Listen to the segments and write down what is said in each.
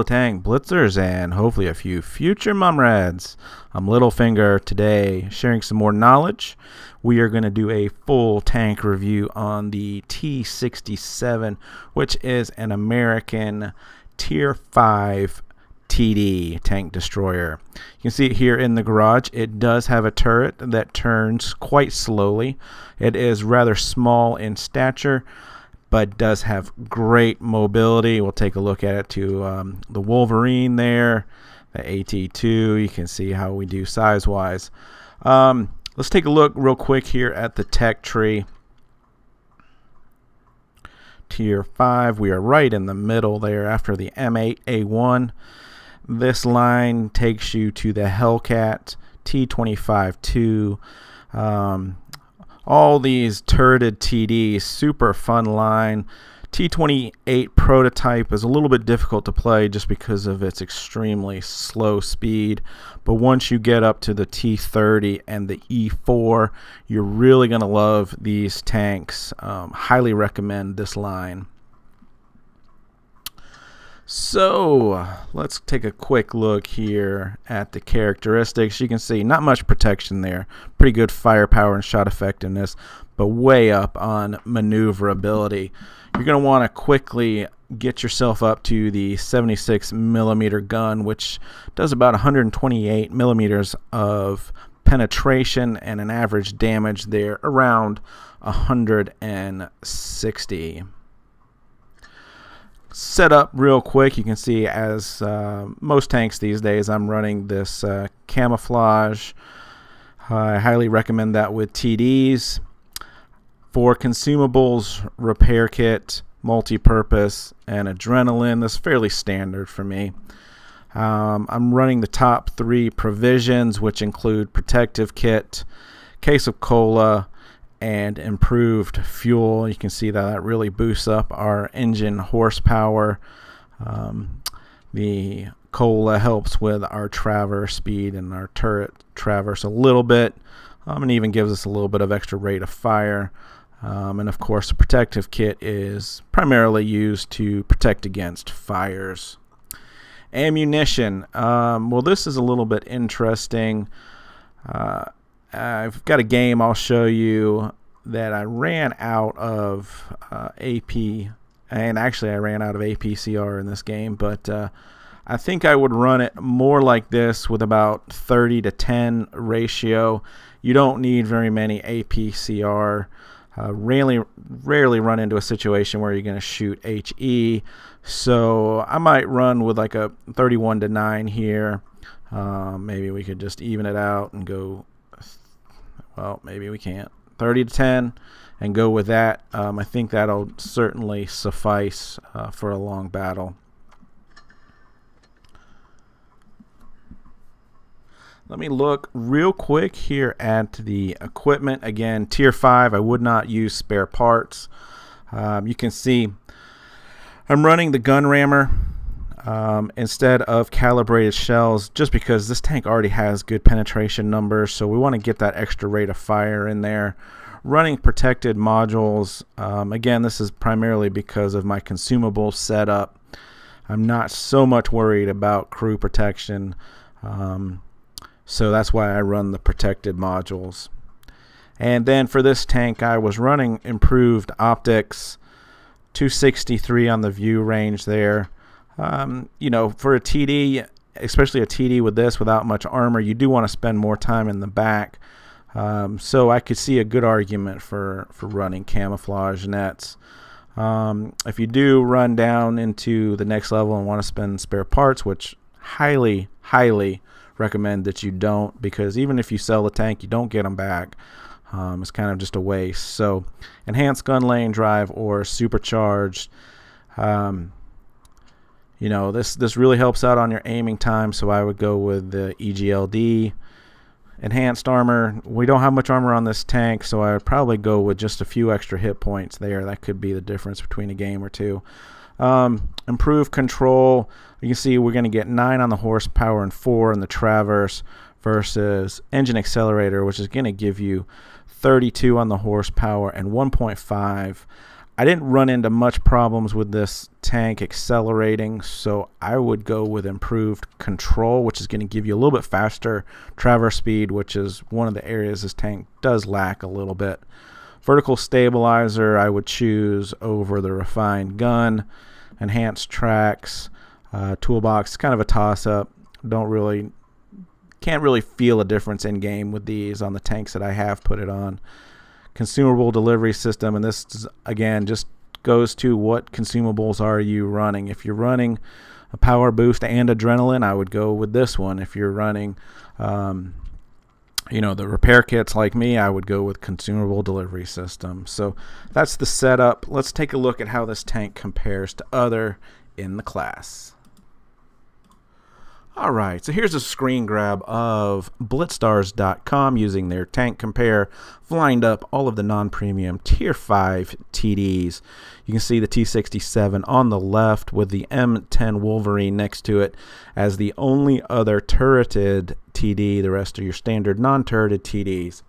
tank blitzers and hopefully a few future mumrads. I'm Littlefinger today, sharing some more knowledge. We are going to do a full tank review on the T67, which is an American Tier 5 TD tank destroyer. You can see it here in the garage. It does have a turret that turns quite slowly. It is rather small in stature, but does have great mobility. We'll take a look at it to the Wolverine there, the AT2. You can see how we do size-wise. Let's take a look real quick here at the tech tree. Tier 5, we are right in the middle there after the M8A1. This line takes you to the Hellcat T67 2. All these turreted TDs, super fun line. T28 prototype is a little bit difficult to play just because of its extremely slow speed. But once you get up to the T30 and the E4, you're really going to love these tanks. Highly recommend this line. So let's take a quick look here at the characteristics. You can see not much protection there. Pretty good firepower and shot effectiveness, but way up on maneuverability. You're going to want to quickly get yourself up to the 76 millimeter gun, which does about 128 millimeters of penetration and an average damage there around 160. Set up real quick. You can see, as most tanks these days, I'm running this camouflage. I highly recommend that with TDs. For consumables, repair kit, multi-purpose, and adrenaline. That's fairly standard for me. I'm running the top 3 provisions, which include protective kit, case of cola, and improved fuel. You can see that really boosts up our engine horsepower. The cola helps with our traverse speed and our turret traverse a little bit, and even gives us a little bit of extra rate of fire. And of course, the protective kit is primarily used to protect against fires. Ammunition. Well, this is a little bit interesting. I've got a game I'll show you that I ran out of AP, and actually I ran out of APCR in this game, but I think I would run it more like this with about 30-10 ratio. You don't need very many APCR. Rarely run into a situation where you're going to shoot HE, so I might run with like a 31-9 here. Maybe we could just even it out and go, well, maybe we can't, 30-10 and go with that. I think that'll certainly suffice for a long battle. Let me look real quick here at the equipment. Again, Tier 5, I would not use spare parts. You can see I'm running the gun rammer instead of calibrated shells, just because this tank already has good penetration numbers, so we want to get that extra rate of fire in there. Running protected modules, again, this is primarily because of my consumable setup. I'm not so much worried about crew protection, so that's why I run the protected modules. And then for this tank, I was running improved optics, 263 on the view range there. You know, for a TD, especially a TD with this without much armor, you do want to spend more time in the back. So I could see a good argument for running camouflage nets. If you do run down into the next level and want to spend spare parts, which highly recommend that you don't, because even if you sell the tank, you don't get them back. It's kind of just a waste. So enhanced gun lane drive or supercharged, you know, this really helps out on your aiming time, so I would go with the EGLD. Enhanced armor, we don't have much armor on this tank, so I would probably go with just a few extra hit points there. That could be the difference between a game or two. Improved control, you can see we're going to get 9 on the horsepower and 4 on the traverse versus engine accelerator, which is going to give you 32 on the horsepower and 1.5. I didn't run into much problems with this tank accelerating, so I would go with improved control, which is going to give you a little bit faster traverse speed, which is one of the areas this tank does lack a little bit. Vertical stabilizer I would choose over the refined gun. Enhanced tracks, toolbox, kind of a toss-up. Can't really feel a difference in game with these on the tanks that I have put it on. Consumable delivery system, and this again just goes to what consumables are you running. If you're running a power boost and adrenaline, I would go with this one. If you're running the repair kits like me, I would go with consumable delivery system. So that's the setup. Let's take a look at how this tank compares to other in the class. Alright, so here's a screen grab of blitzstars.com using their tank compare. I've lined up all of the non-premium tier 5 TDs. You can see the T67 on the left with the M10 Wolverine next to it as the only other turreted TD. The rest are your standard non-turreted TDs.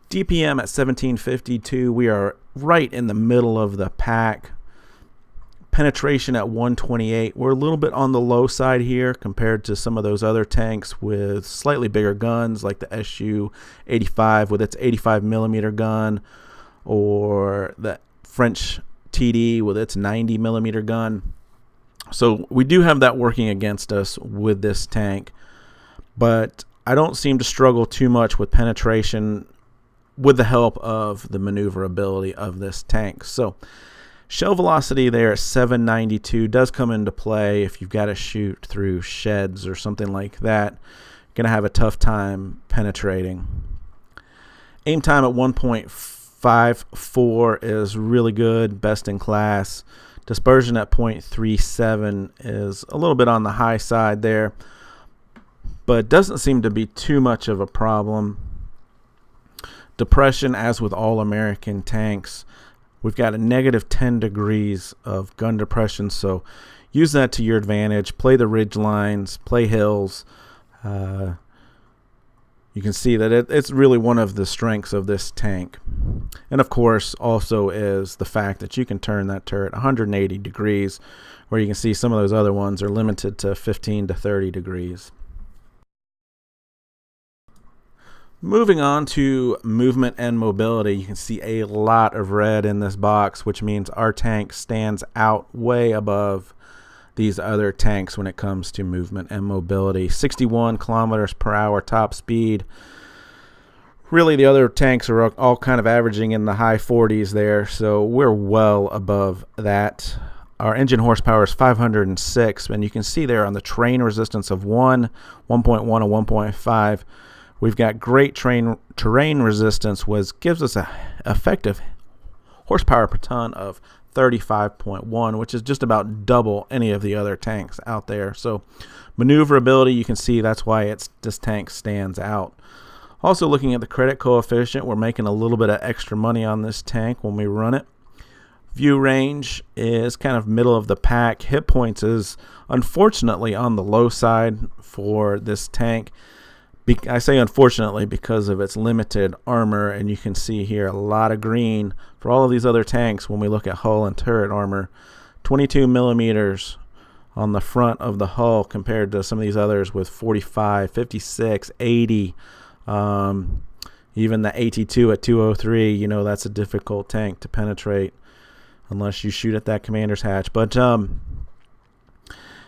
DPM at 1752, we are right in the middle of the pack. Penetration at 128. We're a little bit on the low side here compared to some of those other tanks with slightly bigger guns like the SU-85 with its 85mm gun, or the French TD with its 90mm gun. So we do have that working against us with this tank, but I don't seem to struggle too much with penetration with the help of the maneuverability of this tank. So shell velocity there at 792 does come into play if you've got to shoot through sheds or something like that. You're going to have a tough time penetrating. Aim time at 1.54 is really good, best in class. Dispersion at 0.37 is a little bit on the high side there, but doesn't seem to be too much of a problem. Depression, as with all American tanks, we've got a negative 10 degrees of gun depression, so use that to your advantage. Play the ridge lines, play hills. You can see that it's really one of the strengths of this tank. And of course, also is the fact that you can turn that turret 180 degrees, where you can see some of those other ones are limited to 15 to 30 degrees. Moving on to movement and mobility, you can see a lot of red in this box, which means our tank stands out way above these other tanks when it comes to movement and mobility. 61 kilometers per hour top speed. Really, the other tanks are all kind of averaging in the high 40s there, so we're well above that. Our engine horsepower is 506, and you can see there on the terrain resistance of 1.1, and 1.5. We've got great terrain resistance, which gives us a effective horsepower per ton of 35.1, which is just about double any of the other tanks out there. So maneuverability, you can see that's why this tank stands out. Also, looking at the credit coefficient, we're making a little bit of extra money on this tank when we run it. View range is kind of middle of the pack. Hit points is unfortunately on the low side for this tank. I say unfortunately because of its limited armor, and you can see here a lot of green for all of these other tanks when we look at hull and turret armor. 22 millimeters on the front of the hull compared to some of these others with 45, 56, 80. Even the AT2 at 203, you know, that's a difficult tank to penetrate unless you shoot at that commander's hatch. But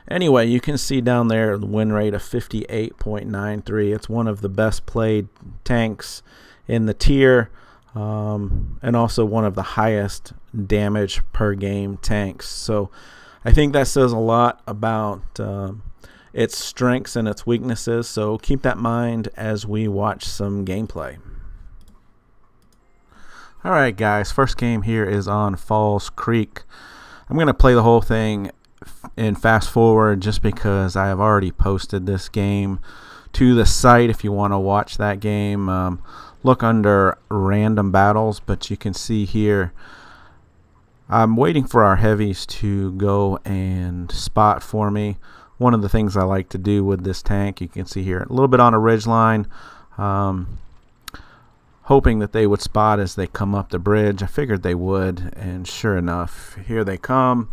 anyway, you can see down there the win rate of 58.93. It's one of the best played tanks in the tier, and also one of the highest damage per game tanks. So I think that says a lot about its strengths and its weaknesses, so keep that in mind as we watch some gameplay. Alright guys, first game here is on Falls Creek. I'm going to play the whole thing in fast forward just because I have already posted this game to the site. If you want to watch that game, look under random battles, but you can see here I'm waiting for our heavies to go and spot for me. One of the things I like to do with this tank, you can see here a little bit on a ridge line, hoping that they would spot as they come up the bridge. I figured they would, and sure enough, here they come.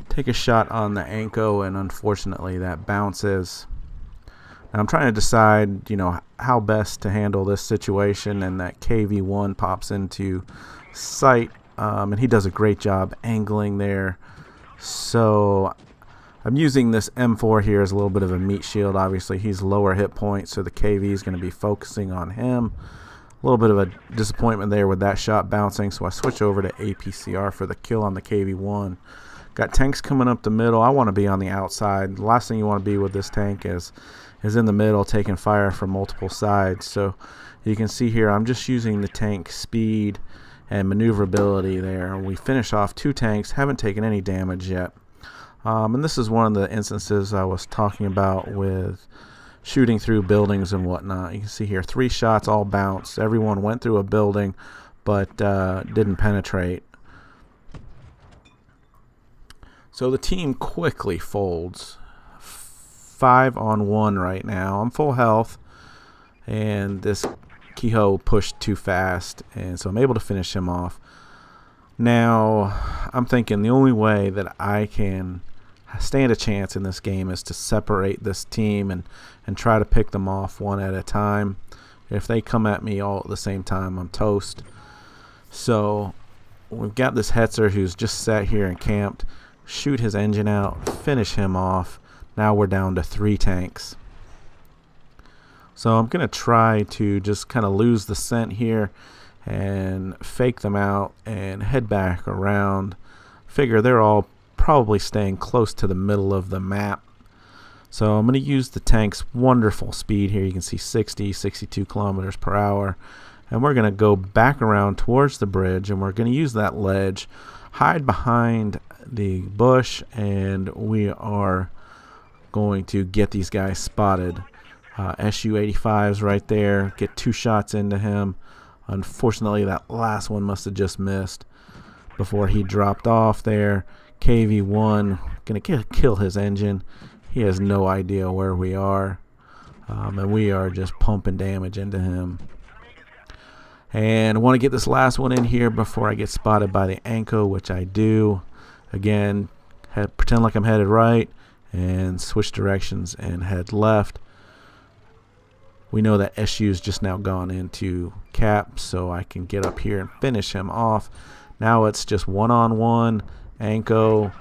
Take a shot on the Anko, and unfortunately that bounces. Now I'm trying to decide, how best to handle this situation, and that KV1 pops into sight, and he does a great job angling there. So I'm using this M4 here as a little bit of a meat shield. Obviously he's lower hit points, so the KV is going to be focusing on him. A little bit of a disappointment there with that shot bouncing, so I switch over to APCR for the kill on the KV1. Got tanks coming up the middle. I want to be on the outside. The last thing you want to be with this tank is in the middle taking fire from multiple sides. So you can see here I'm just using the tank speed and maneuverability there. We finish off 2 tanks, haven't taken any damage yet. And this is one of the instances I was talking about with shooting through buildings and whatnot. You can see here 3 shots all bounced. Everyone went through a building but didn't penetrate. So the team quickly folds. 5-on-1 right now. I'm full health, and this Kehoe pushed too fast, and so I'm able to finish him off. Now I'm thinking the only way that I can stand a chance in this game is to separate this team and try to pick them off one at a time. If they come at me all at the same time, I'm toast. So we've got this Hetzer who's just sat here and camped. Shoot his engine out, finish him off. Now we're down to 3 tanks. So I'm going to try to just kind of lose the scent here and fake them out and head back around. Figure they're all probably staying close to the middle of the map. So I'm going to use the tank's wonderful speed here. You can see 60, 62 kilometers per hour. And we're going to go back around towards the bridge, and we're going to use that ledge, hide behind the bush, and we are going to get these guys spotted. SU-85's right there. Get 2 shots into him. Unfortunately, that last one must have just missed before he dropped off there. KV1 going to kill his engine. He has no idea where we are, and we are just pumping damage into him. And I want to get this last one in here before I get spotted by the Anko, which I do. Again, pretend like I'm headed right and switch directions and head left. We know that SU's just now gone into cap, so I can get up here and finish him off. Now it's just 1-on-1. Anko,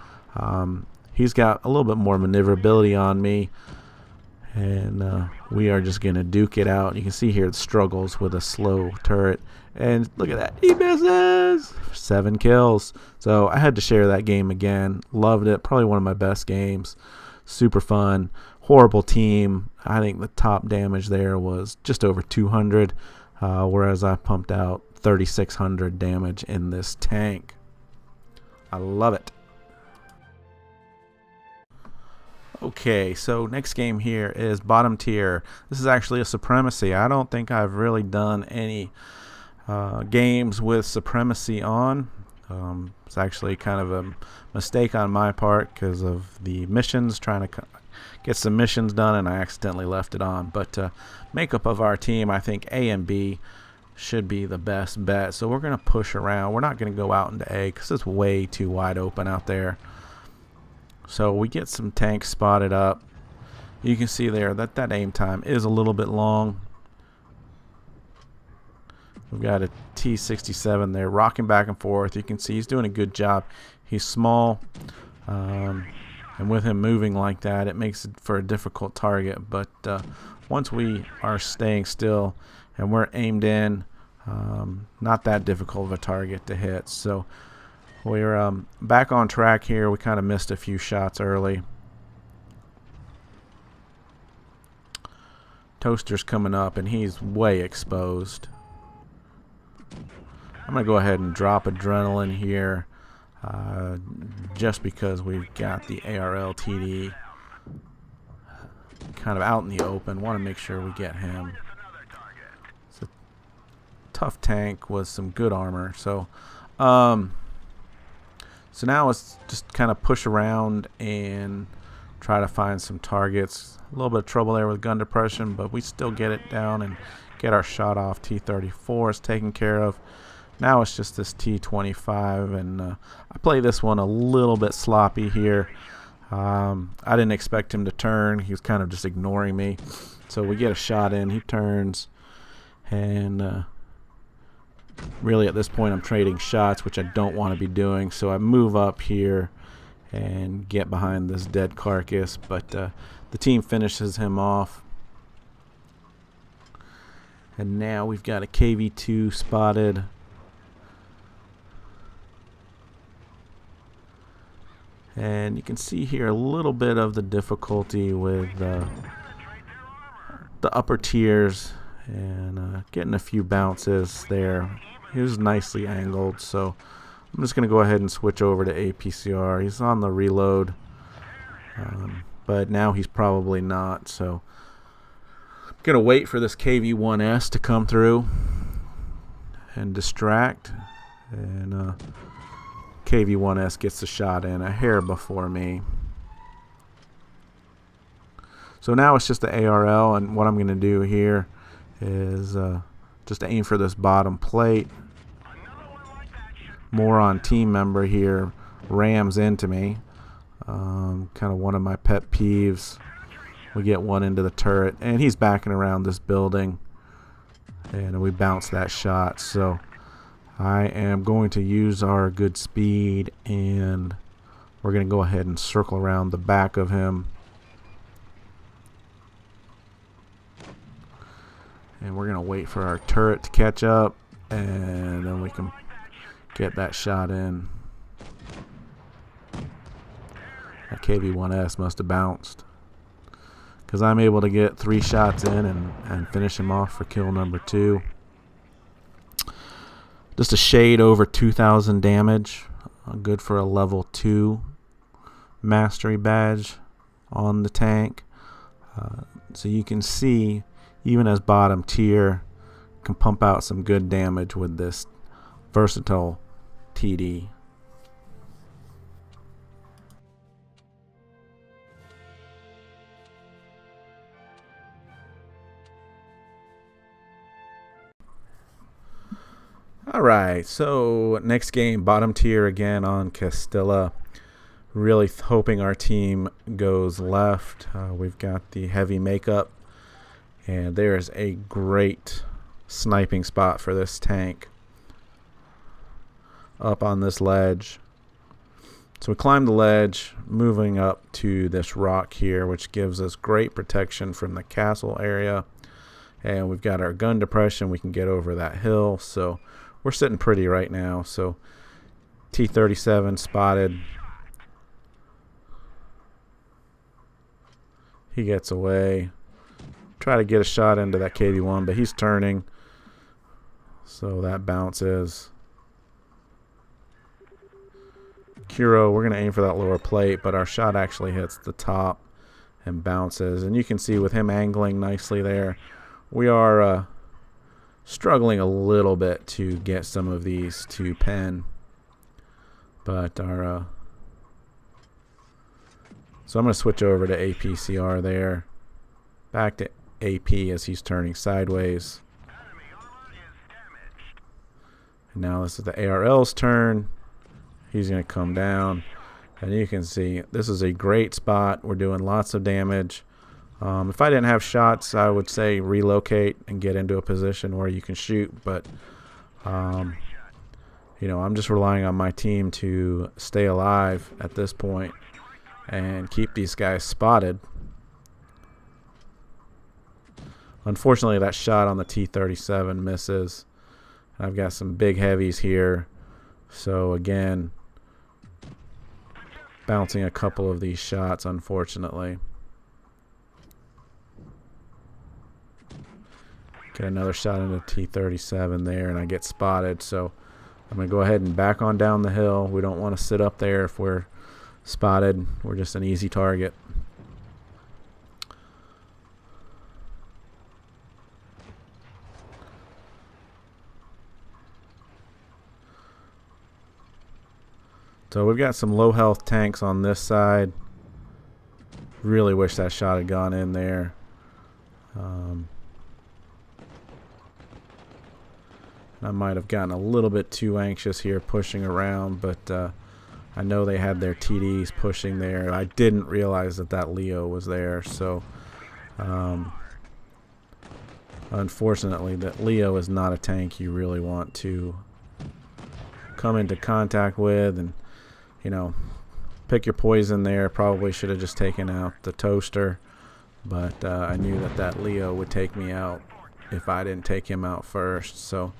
he's got a little bit more maneuverability on me, and we are just going to duke it out. You can see here it struggles with a slow turret, and look at that, he misses. 7 kills. So I had to share that game again. Loved it. Probably one of my best games. Super fun. Horrible team. I think the top damage there was just over 200, whereas I pumped out 3,600 damage in this tank. I love it. Okay, so next game here is bottom tier. This is actually a Supremacy. I don't think I've really done any games with Supremacy on. It's actually kind of a mistake on my part because of the missions, trying to get some missions done, and I accidentally left it on. But makeup of our team, I think A and B should be the best bet. So we're going to push around. We're not going to go out into A because it's way too wide open out there. So we get some tanks spotted up. You can see there that that aim time is a little bit long. We've got a T67 there rocking back and forth. You can see he's doing a good job. He's small, and with him moving like that, it makes it for a difficult target. But once we are staying still and we're aimed in, not that difficult of a target to hit. So we're back on track here. We kind of missed a few shots early. Toaster's coming up, and he's way exposed. I'm going to go ahead and drop Adrenaline here, just because we've got the ARL TD kind of out in the open. Want to make sure we get him. It's a tough tank with some good armor. So so now let's just kind of push around and try to find some targets. A little bit of trouble there with gun depression, but we still get it down and Get our shot off. T-34 is taken care of. Now it's just this T-25, and I play this one a little bit sloppy here. I didn't expect him to turn. He was kind of just ignoring me. So we get a shot in. He turns, and really at this point I'm trading shots, which I don't want to be doing. So I move up here and get behind this dead carcass, but the team finishes him off. And now we've got a KV-2 spotted. And you can see here a little bit of the difficulty with the upper tiers, and getting a few bounces there. He was nicely angled, so I'm just going to go ahead and switch over to APCR. He's on the reload, but now he's probably not, so I'm going to wait for this KV-1S to come through and distract, and KV-1S gets the shot in a hair before me. So now it's just the ARL, and what I'm going to do here is just aim for this bottom plate. Moron team member here rams into me. Kind of one of my pet peeves. We get one into the turret, and he's backing around this building, and we bounce that shot. So I am going to use our good speed, and we're going to go ahead and circle around the back of him. And we're going to wait for our turret to catch up, and then we can get that shot in. That KV-1S must have bounced, because I'm able to get 3 shots in and finish him off for kill number 2. Just a shade over 2,000 damage. Good for a level 2 mastery badge on the tank. So you can see, even as bottom tier, can pump out some good damage with this versatile TD. Alright, so next game, bottom tier again on Castella. Really hoping our team goes left. We've got the heavy makeup, and there's a great sniping spot for this tank up on this ledge. So we climb the ledge, moving up to this rock here, which gives us great protection from the castle area. And we've got our gun depression. We can get over that hill, so we're sitting pretty right now. So T67 spotted. He gets away. Try to get a shot into that KV-1, but he's turning, so that bounces. Kuro, we're going to aim for that lower plate, but our shot actually hits the top and bounces. And you can see with him angling nicely there, we are struggling a little bit to get some of these to pen. But our so I'm going to switch over to APCR there. Back to AP as he's turning sideways. And now this is the ARL's turn. He's going to come down, and you can see this is a great spot. We're doing lots of damage. If I didn't have shots, I would say relocate and get into a position where you can shoot, but you know, I'm just relying on my team to stay alive at this point and keep these guys spotted. Unfortunately, that shot on the T37 misses. I've got some big heavies here, so again, bouncing a couple of these shots, unfortunately. Get another shot into T37 there, and I get spotted, so I'm going to go ahead and back on down the hill. We don't want to sit up there if we're spotted. We're just an easy target. So we've got some low health tanks on this side. Really wish that shot had gone in there. I might have gotten a little bit too anxious here pushing around, but I know they had their TDs pushing there. I didn't realize that that Leo was there, so unfortunately that Leo is not a tank you really want to come into contact with, and you know, pick your poison there. Probably should have just taken out the toaster, but I knew that that Leo would take me out if I didn't take him out first. So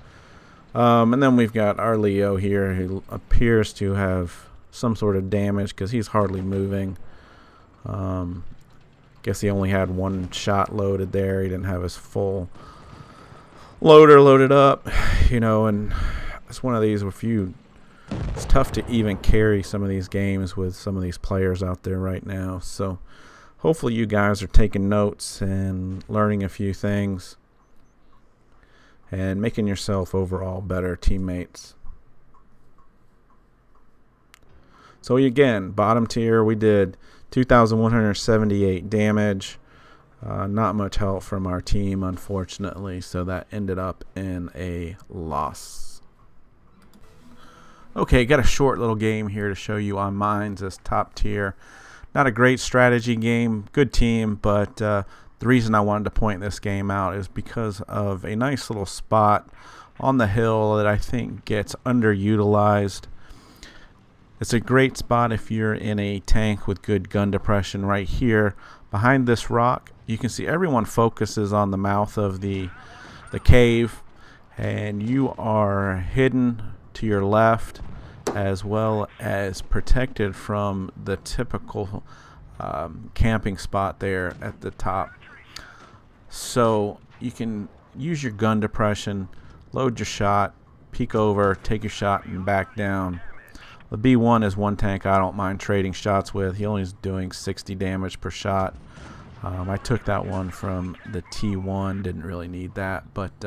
and then we've got our Leo here who appears to have some sort of damage because he's hardly moving. Guess he only had one shot loaded there. He didn't have his full loader loaded up, you know, and it's one of these where it's tough to even carry some of these games with some of these players out there right now. So hopefully you guys are taking notes and learning a few things and making yourself overall better teammates. So again, bottom tier, we did 2,178 damage. Not much help from our team, unfortunately, so that ended up in a loss. Okay, got a short little game here to show you on mines as top tier. Not a great strategy game, good team, but the reason I wanted to point this game out is because of a nice little spot on the hill that I think gets underutilized. It's a great spot if you're in a tank with good gun depression. Right here behind this rock, you can see everyone focuses on the mouth of the cave, and you are hidden to your left as well as protected from the typical camping spot there at the top. So you can use your gun depression, load your shot, peek over, take your shot, and back down. The B1 is one tank I don't mind trading shots with. He only is doing 60 damage per shot. I took that one from the T1, didn't really need that, but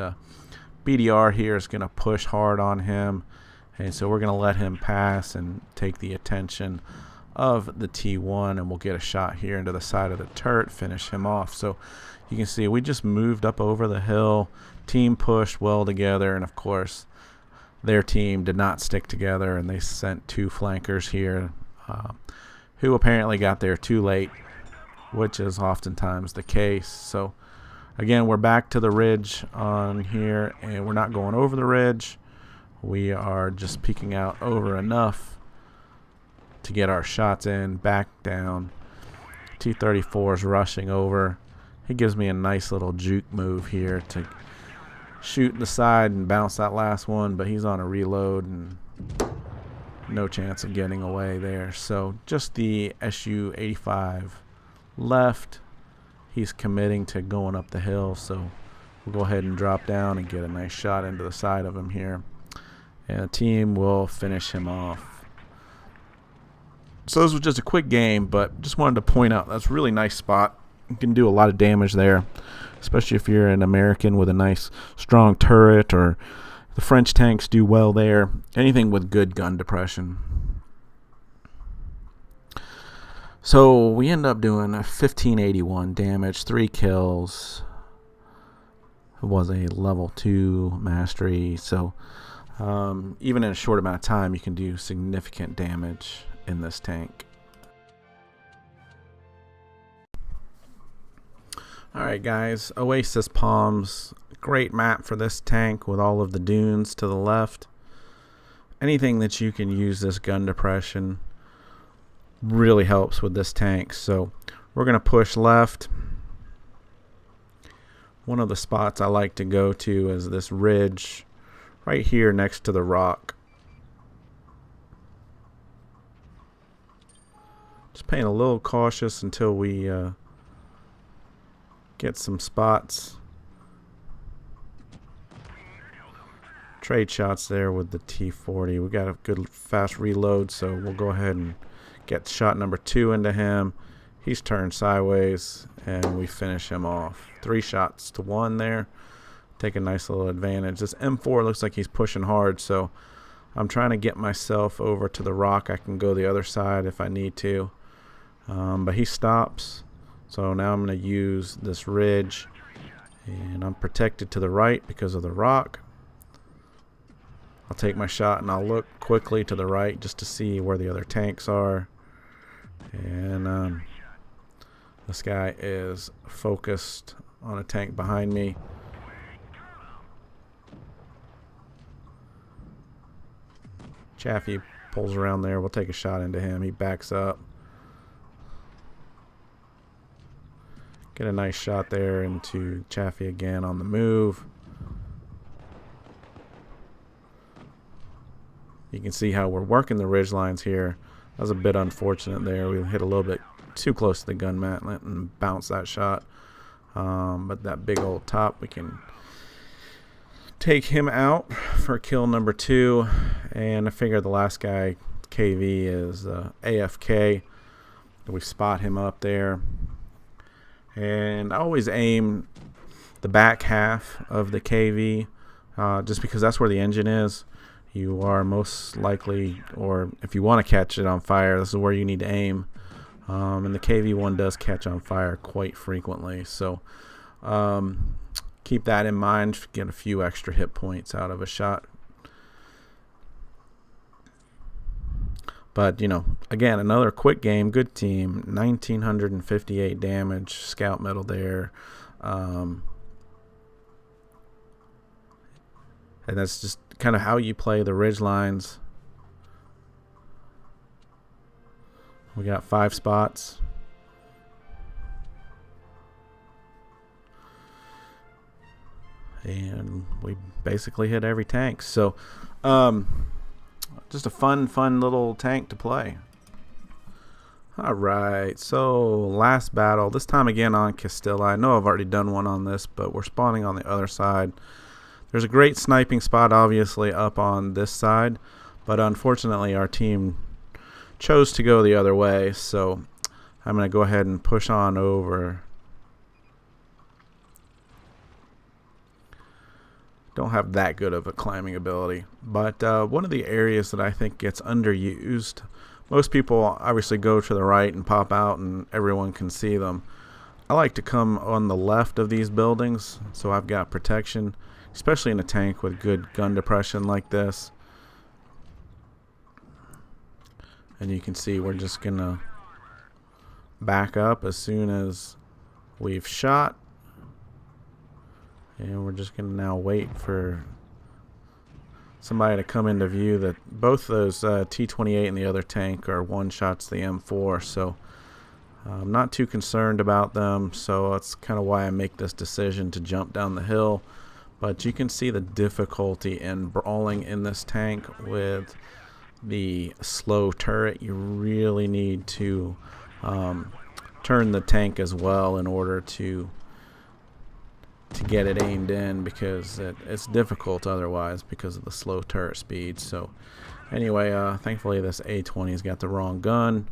BDR here is going to push hard on him, and so we're going to let him pass and take the attention of the T1, and we'll get a shot here into the side of the turret, finish him off. So you can see we just moved up over the hill, team pushed well together, and of course their team did not stick together, and they sent two flankers here who apparently got there too late, which is oftentimes the case. So again, we're back to the ridge on here, and we're not going over the ridge. We are just peeking out over enough to get our shots in, back down. T-34 is rushing over. He gives me a nice little juke move here to shoot the side and bounce that last one, but he's on a reload and no chance of getting away there. So just the Su-85 left. He's committing to going up the hill, so we'll go ahead and drop down and get a nice shot into the side of him here, and the team will finish him off. So this was just a quick game, but just wanted to point out that's a really nice spot. You can do a lot of damage there, especially if you're an American with a nice strong turret, or the French tanks do well there. Anything with good gun depression. So we end up doing a 1581 damage, 3 kills. It was a level 2 mastery, so even in a short amount of time you can do significant damage in this tank. Alright guys, Oasis Palms, great map for this tank with all of the dunes to the left. Anything that you can use this gun depression really helps with this tank. So we're going to push left. One of the spots I like to go to is this ridge right here next to the rock. Just playing a little cautious until we get some spots. Trade shots there with the T40. We got a good fast reload, so we'll go ahead and get shot number 2 into him. He's turned sideways, and we finish him off. 3 shots to 1 there. Take a nice little advantage. This M4 looks like he's pushing hard, so I'm trying to get myself over to the rock. I can go the other side if I need to. But he stops. So now I'm going to use this ridge, and I'm protected to the right because of the rock. I'll take my shot and I'll look quickly to the right just to see where the other tanks are. And this guy is focused on a tank behind me. Chaffee pulls around there. We'll take a shot into him. He backs up. Get a nice shot there into Chaffee again on the move. You can see how we're working the ridge lines here. That was a bit unfortunate there. We hit a little bit too close to the gun mantlet and bounce that shot. But that big old top, we can take him out for kill number 2. And I figure the last guy, KV, is AFK. We spot him up there. And I always aim the back half of the KV just because that's where the engine is. You are most likely, or if you want to catch it on fire, this is where you need to aim. And the KV-1 does catch on fire quite frequently. So keep that in mind. Get a few extra hit points out of a shot. But, you know, again, another quick game. Good team. 1,958 damage. Scout medal there. And that's just kind of how you play the ridge lines. We got 5 spots. And we basically hit every tank. So, just a fun little tank to play. Alright, so last battle. This time again on Castella. I know I've already done one on this, but we're spawning on the other side. There's a great sniping spot, obviously, up on this side. But unfortunately, our team chose to go the other way. So I'm going to go ahead and push on over. Don't have that good of a climbing ability. But one of the areas that I think gets underused, most people obviously go to the right and pop out and everyone can see them. I like to come on the left of these buildings so I've got protection, especially in a tank with good gun depression like this. And you can see we're just going to back up as soon as we've shot. And we're just going to now wait for somebody to come into view. That both those T28 and the other tank are one-shots the M4. So I'm not too concerned about them. So that's kind of why I make this decision to jump down the hill. But you can see the difficulty in brawling in this tank with the slow turret. You really need to turn the tank as well in order to get it aimed in, because it's difficult otherwise because of the slow turret speed. So anyway, thankfully this A20's got the wrong gun,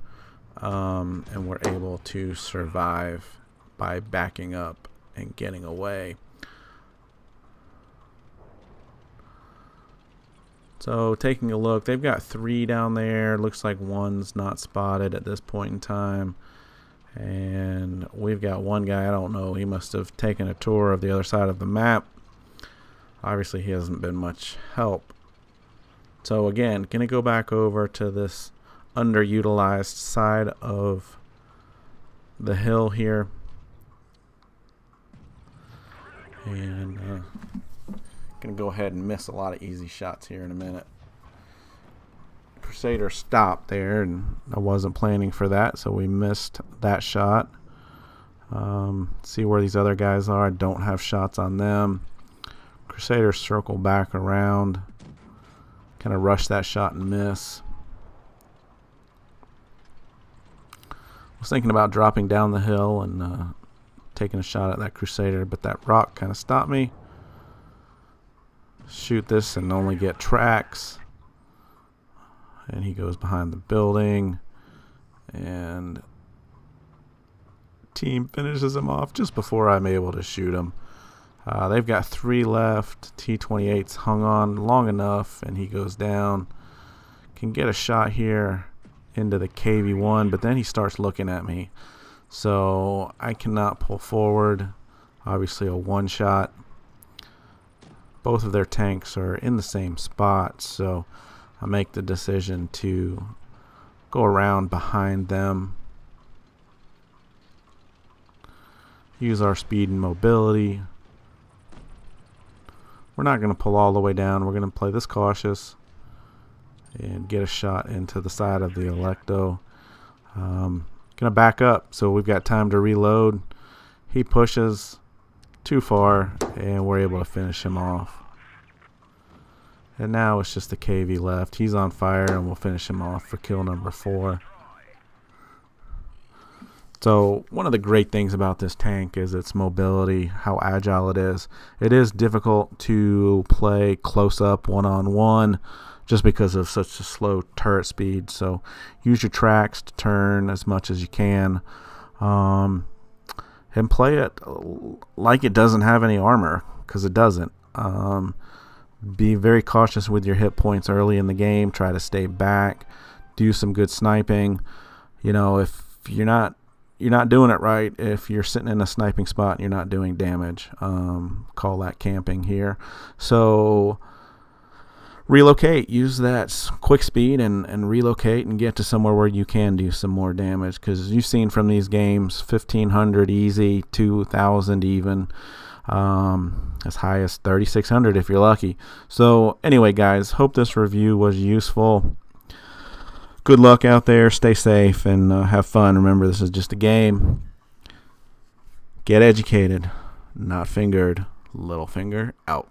and we're able to survive by backing up and getting away. So taking a look, they've got 3 down there. Looks like 1's not spotted at this point in time. And we've got 1 guy, I don't know, he must have taken a tour of the other side of the map. Obviously he hasn't been much help. So again, gonna go back over to this underutilized side of the hill here. And gonna go ahead and miss a lot of easy shots here in a minute. Crusader stopped there, and I wasn't planning for that, so we missed that shot. See where these other guys are. I don't have shots on them. Crusader circle back around, kind of rush that shot and miss. I was thinking about dropping down the hill and taking a shot at that Crusader, but that rock kind of stopped me. Shoot this and only get tracks. And he goes behind the building, and team finishes him off just before I'm able to shoot him. They've got 3 left. T28's hung on long enough, and he goes down. Can get a shot here into the KV-1, but then he starts looking at me. So I cannot pull forward. Obviously a one-shot. both of their tanks are in the same spot, so I make the decision to go around behind them. Use our speed and mobility. We're not going to pull all the way down. We're going to play this cautious and get a shot into the side of the Electo. Going to back up so we've got time to reload. He pushes too far and we're able to finish him off. And now it's just the KV left. He's on fire and we'll finish him off for kill number 4. So one of the great things about this tank is its mobility, how agile it is. It is difficult to play close up one-on-one just because of such a slow turret speed. So use your tracks to turn as much as you can. And play it like it doesn't have any armor, because it doesn't. Be very cautious with your hit points early in the game. Try to stay back. Do some good sniping. You know, if you're not doing it right, if you're sitting in a sniping spot and you're not doing damage, call that camping here. So relocate. Use that quick speed and relocate and get to somewhere where you can do some more damage, because you've seen from these games 1,500 easy, 2,000 even, as high as 3,600 if you're lucky. So anyway, guys, hope this review was useful. Good luck out there. Stay safe and have fun. Remember, this is just a game. Get educated, not fingered. Littlefinger out.